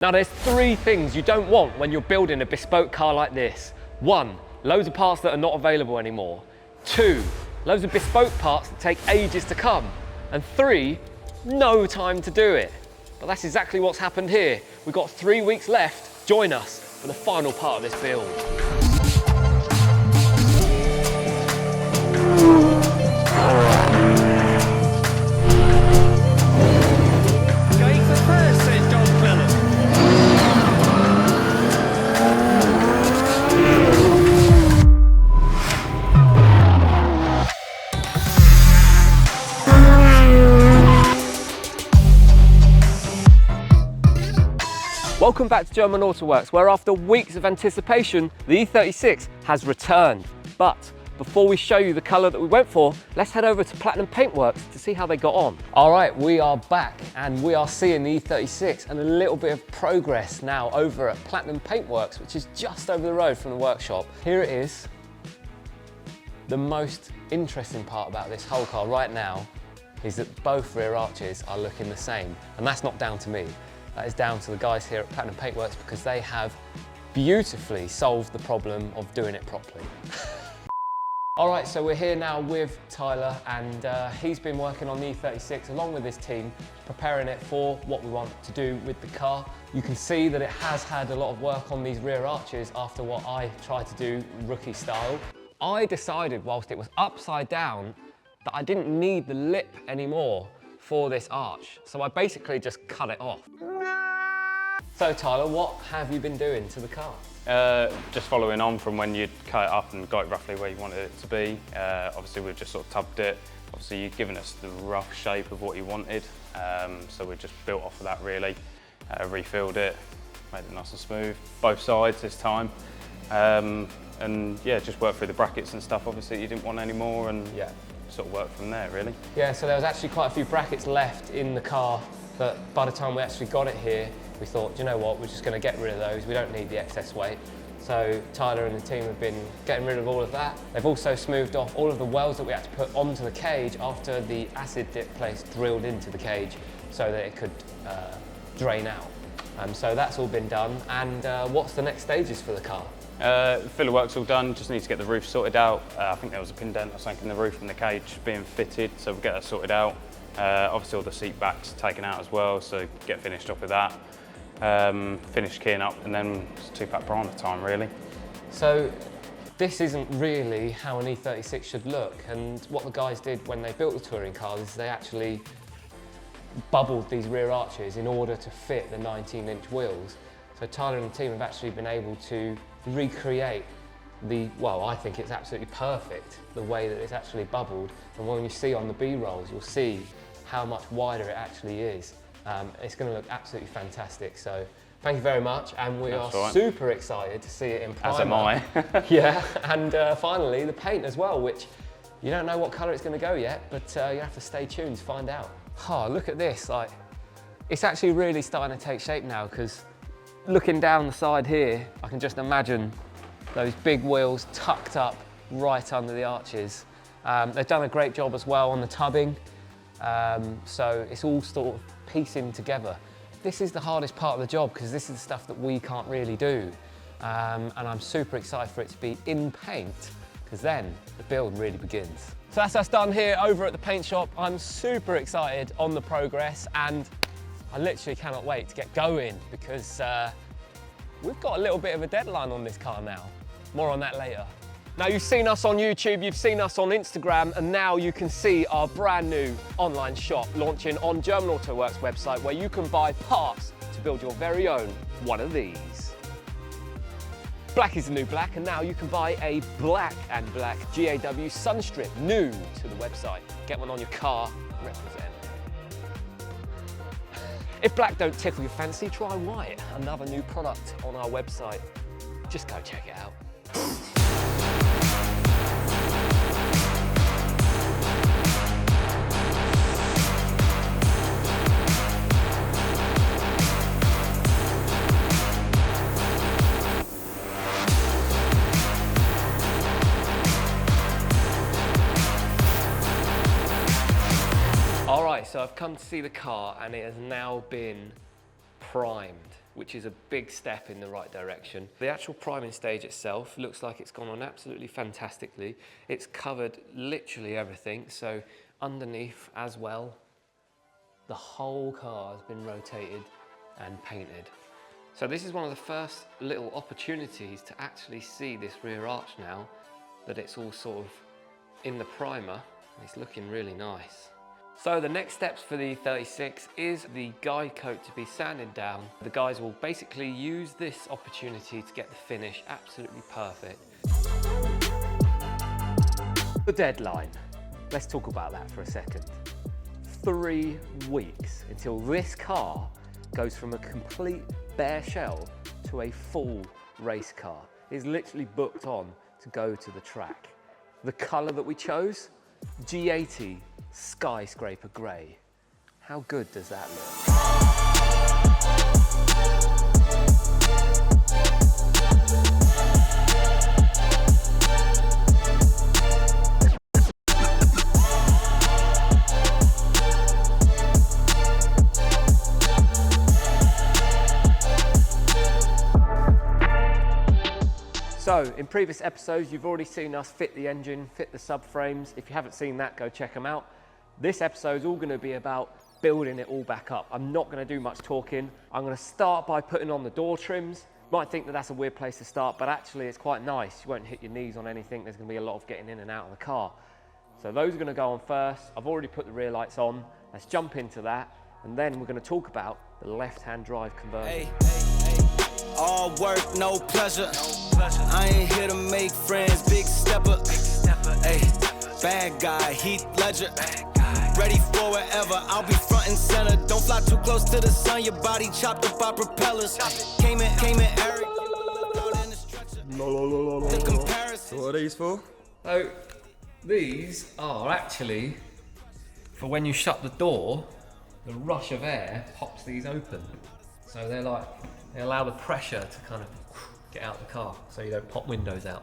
Now there's three things you don't want when you're building a bespoke car like this. 1, loads of parts that are not available anymore. 2, loads of bespoke parts that take ages to come. And 3, no time to do it. But that's exactly what's happened here. We've got 3 weeks left. Join us for the final part of this build. Welcome back to German Autoworks, where after weeks of anticipation, the E36 has returned. But before we show you the colour that we went for, let's head over to Platinum Paintworks to see how they got on. All right, we are back and we are seeing the E36 and a little bit of progress now over at Platinum Paintworks, which is just over the road from the workshop. Here it is. The most interesting part about this whole car right now is that both rear arches are looking the same, and that's not down to me. That is down to the guys here at Platinum Paintworks because they have beautifully solved the problem of doing it properly. All right, so we're here now with Tyler, and he's been working on the E36 along with his team, preparing it for what we want to do with the car. You can see that it has had a lot of work on these rear arches after what I tried to do rookie style. I decided whilst it was upside down that I didn't need the lip anymore for this arch, so I basically just cut it off. So Tyler, what have you been doing to the car? Just following on from when you'd cut it up and got it roughly where you wanted it to be. Obviously we've just sort of tubbed it. Obviously you've given us the rough shape of what you wanted, so we just built off of that really. Refilled it, made it nice and smooth, both sides this time. And yeah, just worked through the brackets and stuff obviously you didn't want any more, and yeah, sort of work from there really. Yeah, so there was actually quite a few brackets left in the car, but by the time we actually got it here, we thought, you know what, we're just going to get rid of those. We don't need the excess weight. So Tyler and the team have been getting rid of all of that. They've also smoothed off all of the welds that we had to put onto the cage after the acid dip place drilled into the cage so that it could drain out. So that's all been done. And what's the next stages for the car? Filler work's all done, just need to get the roof sorted out. I think there was a pin dent or something in the roof and the cage being fitted, so we'll get that sorted out. Obviously all the seat backs taken out as well, so get finished off with that. Finish keying up, and then it's 2-pack primer time really. So this isn't really how an E36 should look, and what the guys did when they built the touring cars is they actually bubbled these rear arches in order to fit the 19-inch wheels. So Tyler and the team have actually been able to recreate well, I think it's absolutely perfect, the way that it's actually bubbled. And when you see on the B-rolls, you'll see how much wider it actually is. It's going to look absolutely fantastic. So thank you very much, and we are super excited to see it in primer. As am I. Yeah, and finally the paint as well, which you don't know what colour it's going to go yet, but you have to stay tuned to find out. Oh, look at this! Like, it's actually really starting to take shape now, because looking down the side here, I can just imagine those big wheels tucked up right under the arches. They've done a great job as well on the tubbing, so it's all sort of piecing together. This is the hardest part of the job because this is the stuff that we can't really do, and I'm super excited for it to be in paint, because then the build really begins. So that's us done here over at the paint shop. I'm super excited on the progress, and I literally cannot wait to get going, because we've got a little bit of a deadline on this car now. More on that later. Now, you've seen us on YouTube, you've seen us on Instagram, and now you can see our brand new online shop launching on German Autoworks website, where you can buy parts to build your very own one of these. Black is the new black, and now you can buy a black and black GAW Sunstrip, new to the website. Get one on your car, represent. If black don't tickle your fancy, try white, another new product on our website. Just go check it out. All right, so I've come to see the car and it has now been primed. which is a big step in the right direction. The actual priming stage itself looks like it's gone on absolutely fantastically. It's covered literally everything, so underneath as well, the whole car has been rotated and painted. So this is one of the first little opportunities to actually see this rear arch now that it's all sort of in the primer, and it's looking really nice. So the next steps for the 36 is the guide coat to be sanded down. The guys will basically use this opportunity to get the finish absolutely perfect. The deadline. Let's talk about that for a second. 3 weeks until this car goes from a complete bare shell to a full race car. It's literally booked on to go to the track. The colour that we chose, G80 Skyscraper Grey. How good does that So, in previous episodes, you've already seen us fit the engine, fit the subframes. If you haven't seen that, go check them out. This episode is all going to be about building it all back up. I'm not going to do much talking. I'm going to start by putting on the door trims. You might think that that's a weird place to start, but actually it's quite nice. You won't hit your knees on anything. There's going to be a lot of getting in and out of the car. So those are going to go on first. I've already put the rear lights on. Let's jump into that. And then we're going to talk about the left-hand drive conversion. All work, no pleasure. I ain't here to make friends, big stepper. Hey, bad guy, Heath Ledger. Ready for wherever, I'll be front and center. Don't fly too close to the sun, your body chopped up by propellers. Came in Eric. The comparison. What are these for? So these are actually for when you shut the door, the rush of air pops these open. So they're like, they allow the pressure to kind of get out the car so you don't pop windows out.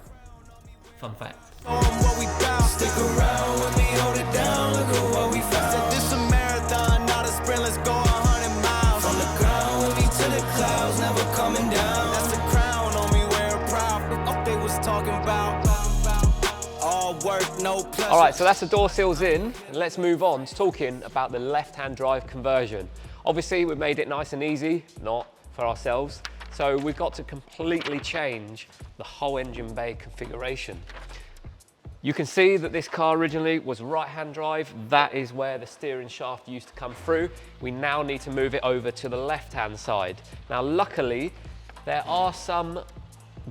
Fun fact. What we bout. Stick around when we hold it down. Look at what we found. Said this a marathon, not a sprint. Let's go 100 miles. From the ground with me to the clouds, never coming down. That's the crown on me, wear proud. What they was talking about. All work, no pleasure. All right, so that's the door seals in. And let's move on to talking about the left-hand drive conversion. Obviously, we've made it nice and easy, not for ourselves. So we've got to completely change the whole engine bay configuration. You can see that this car originally was right-hand drive. That is where the steering shaft used to come through. We now need to move it over to the left-hand side. Now, luckily, there are some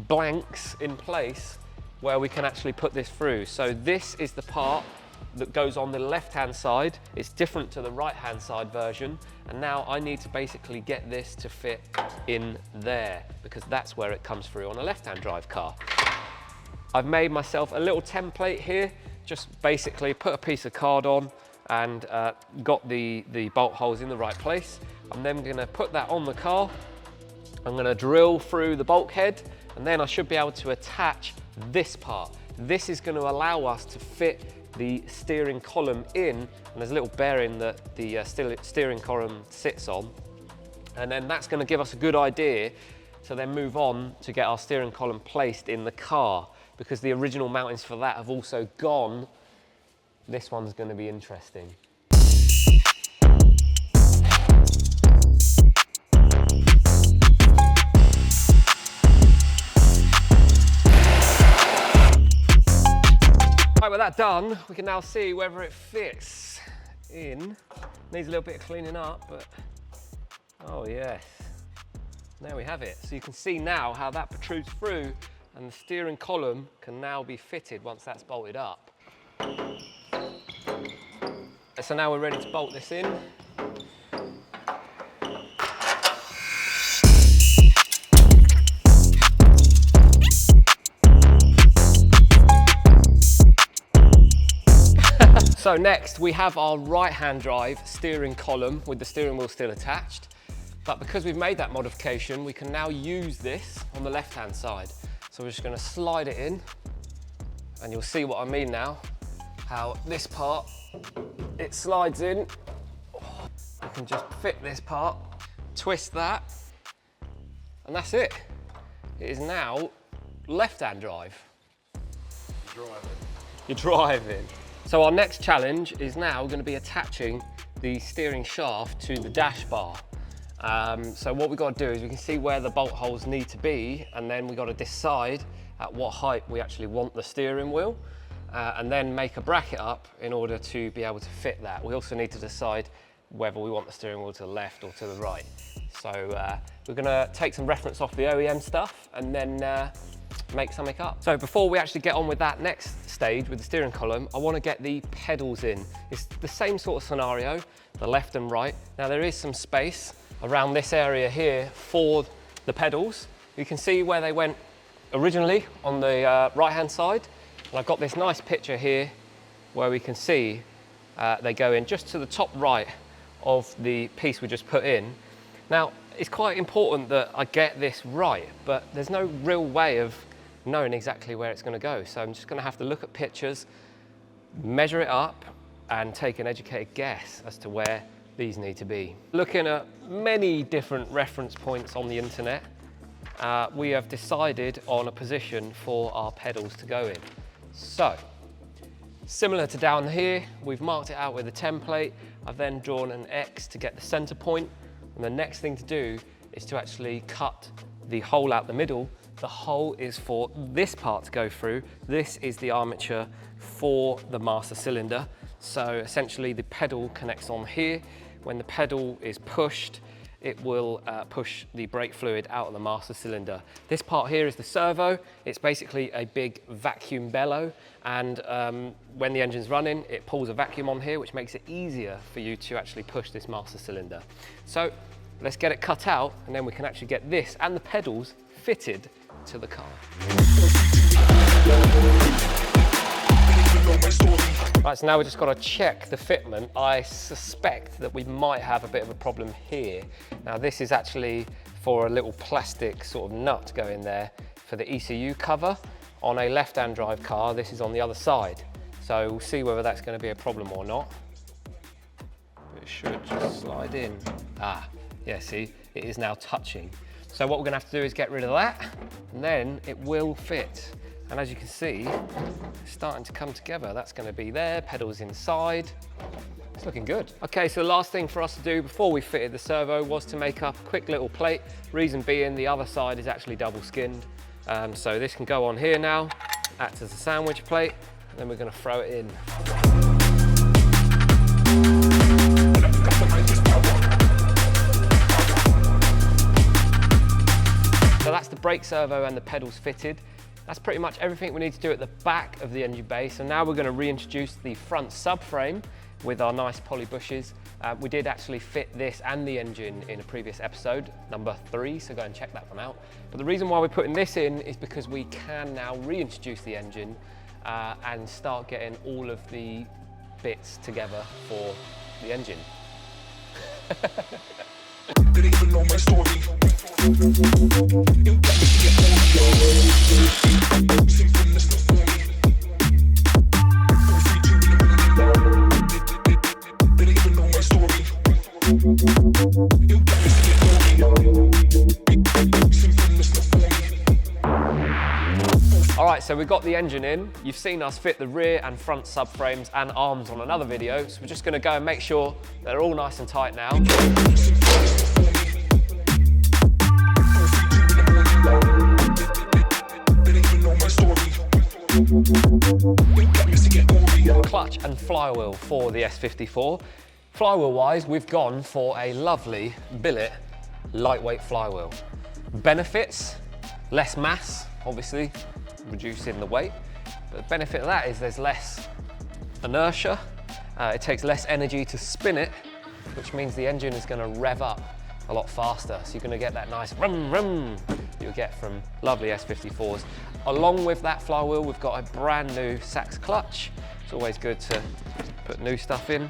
blanks in place where we can actually put this through. So this is the part that goes on the left-hand side. It's different to the right-hand side version. And now I need to basically get this to fit in there because that's where it comes through on a left-hand drive car. I've made myself a little template here, just basically put a piece of card on and got the bolt holes in the right place. I'm then gonna put that on the car. I'm gonna drill through the bulkhead and then I should be able to attach this part. This is gonna allow us to fit the steering column in, and there's a little bearing that the steering column sits on, and then that's going to give us a good idea to then move on to get our steering column placed in the car, because the original mountings for that have also gone. This one's going to be interesting. Right, with that done, we can now see whether it fits in. Needs a little bit of cleaning up, but oh yes. There we have it. So you can see now how that protrudes through and the steering column can now be fitted once that's bolted up. So now we're ready to bolt this in. So next we have our right-hand drive steering column with the steering wheel still attached. But because we've made that modification, we can now use this on the left-hand side. So we're just going to slide it in and you'll see what I mean now. How this part, it slides in. We can just fit this part, twist that, And that's it. It is now left-hand drive. You're driving. So our next challenge is now going to be attaching the steering shaft to the dash bar. So what we've got to do is we can see where the bolt holes need to be, and then we've got to decide at what height we actually want the steering wheel, and then make a bracket up in order to be able to fit that. We also need to decide whether we want the steering wheel to the left or to the right. So we're going to take some reference off the OEM stuff and then make something up. So before we actually get on with that next stage with the steering column, I want to get the pedals in. It's the same sort of scenario, the left and right. Now there is some space around this area here for the pedals. You can see where they went originally on the right-hand side. And I've got this nice picture here where we can see they go in just to the top right of the piece we just put in. Now, it's quite important that I get this right, but there's no real way of knowing exactly where it's going to go. So I'm just going to have to look at pictures, measure it up, and take an educated guess as to where these need to be. Looking at many different reference points on the internet, we have decided on a position for our pedals to go in. So, similar to down here, we've marked it out with a template. I've then drawn an X to get the center point. And the next thing to do is to actually cut the hole out the middle. The hole is for this part to go through. This is the armature for the master cylinder. So essentially the pedal connects on here. When the pedal is pushed, it will push the brake fluid out of the master cylinder. This part here is the servo. It's basically a big vacuum bellow, and when the engine's running, it pulls a vacuum on here, which makes it easier for you to actually push this master cylinder. So let's get it cut out, and then we can actually get this and the pedals fitted to the car. Right, so now we've just got to check the fitment. I suspect that we might have a bit of a problem here. Now this is actually for a little plastic sort of nut going there for the ECU cover. On a left-hand drive car, this is on the other side. So we'll see whether that's going to be a problem or not. But it should just slide in. Ah, yeah, see, it is now touching. So what we're going to have to do is get rid of that, and then it will fit. And as you can see, it's starting to come together. That's going to be there, pedals inside. It's looking good. Okay, so the last thing for us to do before we fitted the servo was to make up a quick little plate. Reason being, the other side is actually double skinned. So this can go on here now, act as a sandwich plate, and then we're going to throw it in. So that's the brake servo and the pedals fitted. That's pretty much everything we need to do at the back of the engine bay. So now we're going to reintroduce the front subframe with our nice poly bushes. We did actually fit this and the engine in a previous episode, number 3, so go and check that one out. But the reason why we're putting this in is because we can now reintroduce the engine and start getting all of the bits together for the engine. They don't even know my story. All right, so we've got the engine in. You've seen us fit the rear and front subframes and arms on another video, so we're just going to go and make sure they're all nice and tight now. Clutch and flywheel for the S54. Flywheel wise, we've gone for a lovely billet lightweight flywheel. Benefits, less mass, obviously, reducing the weight. But the benefit of that is there's less inertia. It takes less energy to spin it, which means the engine is going to rev up a lot faster. So you're going to get that nice rum rum you'll get from lovely S54s. Along with that flywheel, we've got a brand new Sachs clutch. It's always good to put new stuff in.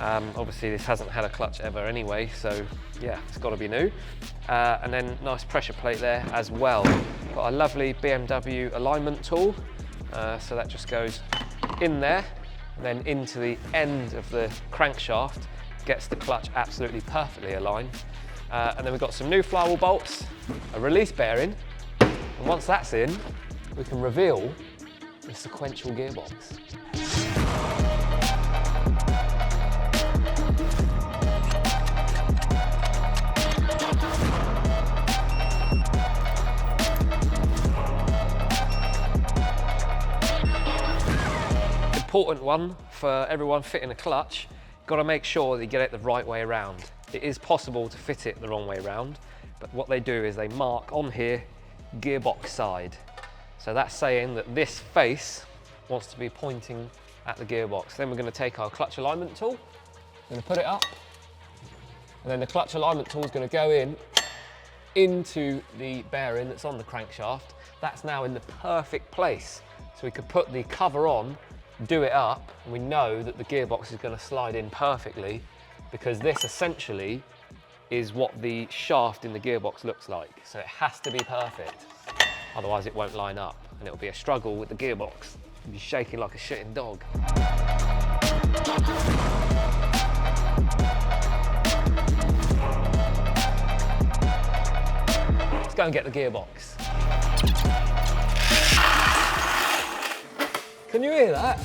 Obviously this hasn't had a clutch ever anyway, so yeah, it's got to be new. And then nice pressure plate there as well. Got a lovely BMW alignment tool, so that just goes in there and then into the end of the crankshaft, gets the clutch absolutely perfectly aligned. And then we've got some new flywheel bolts, a release bearing, and once that's in, we can reveal the sequential gearbox. Important one for everyone fitting a clutch, got to make sure that you get it the right way around. It is possible to fit it the wrong way around, but what they do is they mark on here gearbox side. So that's saying that this face wants to be pointing at the gearbox. Then we're going to take our clutch alignment tool, going to put it up, and then the clutch alignment tool is going to go into the bearing that's on the crankshaft. That's now in the perfect place. So we could put the cover on, do it up, and we know that the gearbox is going to slide in perfectly, because this essentially is what the shaft in the gearbox looks like. So it has to be perfect, otherwise it won't line up and it'll be a struggle with the gearbox. You'll be shaking like a shitting dog. Let's go and get the gearbox. Can you hear that?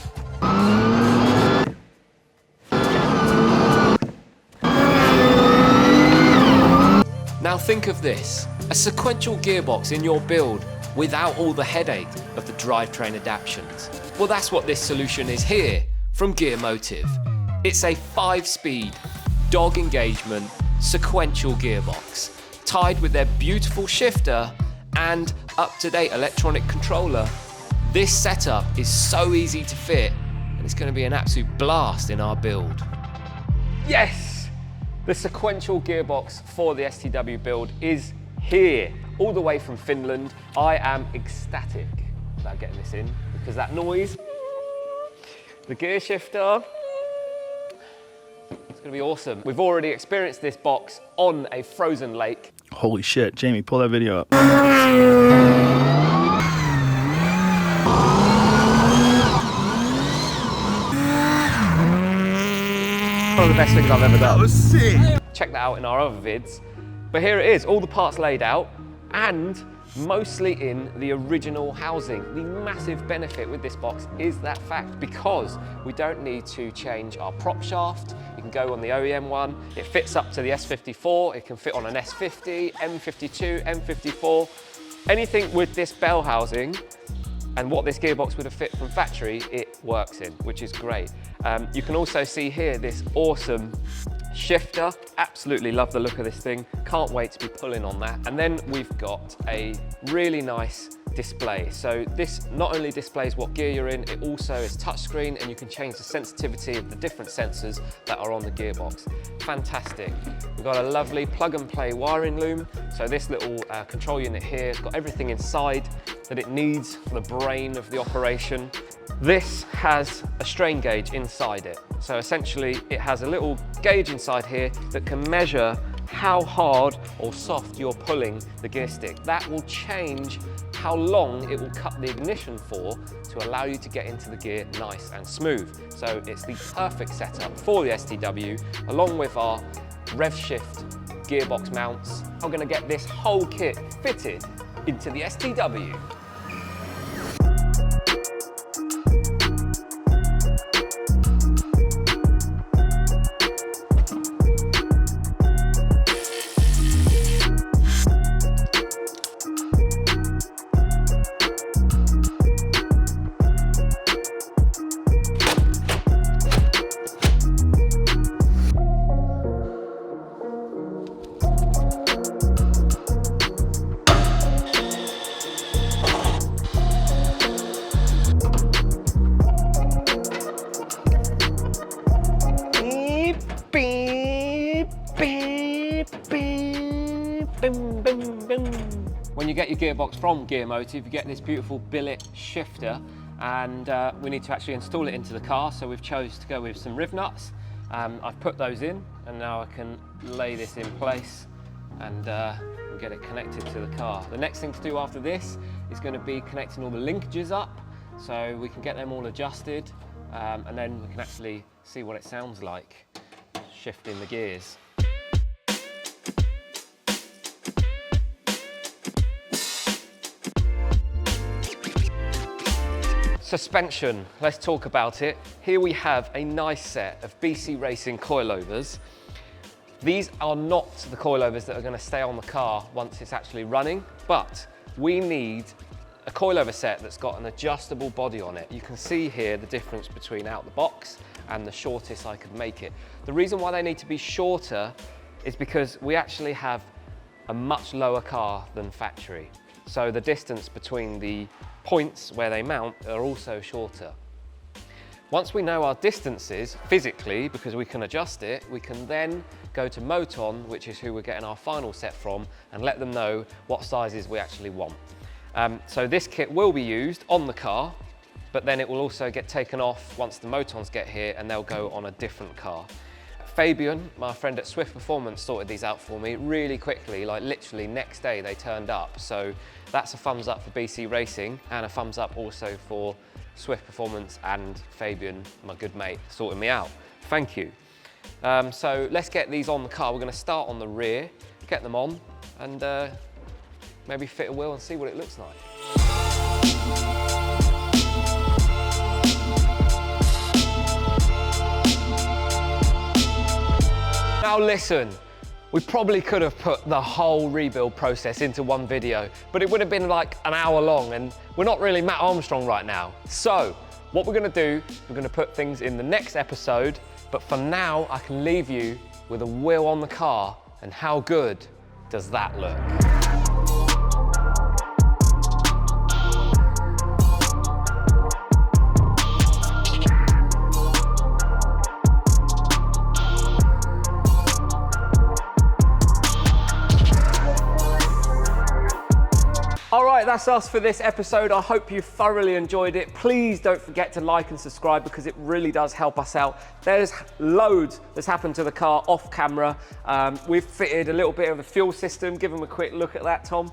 Now think of this, a sequential gearbox in your build without all the headache of the drivetrain adaptations. Well, that's what this solution is here from Gearmotive. It's a 5-speed, dog engagement, sequential gearbox, tied with their beautiful shifter and up-to-date electronic controller. This setup is so easy to fit, and it's going to be an absolute blast in our build. Yes! The sequential gearbox for the STW build is here, all the way from Finland. I am ecstatic about getting this in, because that noise, the gear shifter, it's going to be awesome. We've already experienced this box on a frozen lake. Holy shit, Jamie, pull that video up. One of the best things I've ever done. That was sick. Check that out in our other vids. But here it is, all the parts laid out and mostly in the original housing. The massive benefit with this box is that fact, because we don't need to change our prop shaft. You can go on the OEM one. It fits up to the S54. It can fit on an S50, M52, M54. Anything with this bell housing and what this gearbox would have fit from factory, it works in, which is great. You can also see here this awesome shifter. Absolutely love the look of this thing. Can't wait to be pulling on that. And then we've got a really nice display. So this not only displays what gear you're in, it also is touchscreen, and you can change the sensitivity of the different sensors that are on the gearbox. Fantastic. We've got a lovely plug and play wiring loom. So this little control unit here has got everything inside that it needs for the brain of the operation. This has a strain gauge inside it. So essentially it has a little gauge inside here that can measure how hard or soft you're pulling the gear stick. That will change how long it will cut the ignition for to allow you to get into the gear nice and smooth. So it's the perfect setup for the STW, along with our rev shift gearbox mounts. I'm gonna get this whole kit fitted into the STW. When you get your gearbox from Gearmotive, you get this beautiful billet shifter, and we need to actually install it into the car, so we've chose to go with some riv nuts. I've put those in, and now I can lay this in place and get it connected to the car. The next thing to do after this is going to be connecting all the linkages up, so we can get them all adjusted, and then we can actually see what it sounds like shifting the gears. suspension, let's talk about it. Here we have a nice set of BC Racing coilovers. These are not the coilovers that are going to stay on the car once it's actually running, but we need a coilover set that's got an adjustable body on it. You can see here the difference between out the box and the shortest I could make it. The reason why they need to be shorter is because we actually have a much lower car than factory. So the distance between the points where they mount are also shorter. Once we know our distances physically, because we can adjust it, we can then go to Moton, which is who we're getting our final set from, and let them know what sizes we actually want. So this kit will be used on the car, but then it will also get taken off once the Motons get here and they'll go on a different car. Fabian, my friend at Swift Performance, sorted these out for me really quickly, like literally next day they turned up. So that's a thumbs up for BC Racing and a thumbs up also for Swift Performance and Fabian, my good mate, sorting me out. Thank you. So let's get these on the car. We're going to start on the rear, get them on, and maybe fit a wheel and see what it looks like. Now listen, we probably could have put the whole rebuild process into one video, but it would have been like an hour long, and we're not really Matt Armstrong right now. So what we're going to do, we're going to put things in the next episode, but for now I can leave you with a wheel on the car, and how good does that look? All right, that's us for this episode. I hope you thoroughly enjoyed it. Please don't forget to like and subscribe because it really does help us out. There's loads that's happened to the car off camera. We've fitted a little bit of a fuel system. Give them a quick look at that, Tom.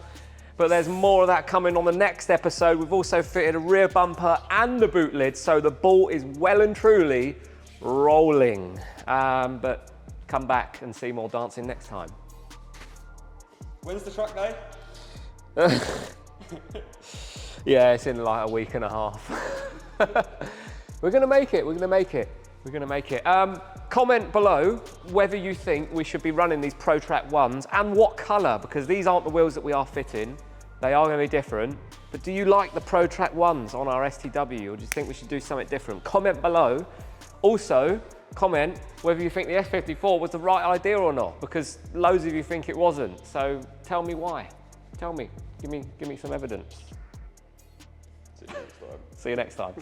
But there's more of that coming on the next episode. We've also fitted a rear bumper and the boot lid, so the ball is well and truly rolling. But come back and see more dancing next time. When's the track day? Yeah, it's in like a week and a half. We're gonna make it, we're gonna make it, we're gonna make it. Comment below whether you think we should be running these Pro Track 1s and what colour, because these aren't the wheels that we are fitting. They are gonna be different. But do you like the Pro Track 1s on our STW, or do you think we should do something different? Comment below. Also, comment whether you think the S54 was the right idea or not, because loads of you think it wasn't. So tell me why. Tell me, give me some evidence. See you next time. See you next time.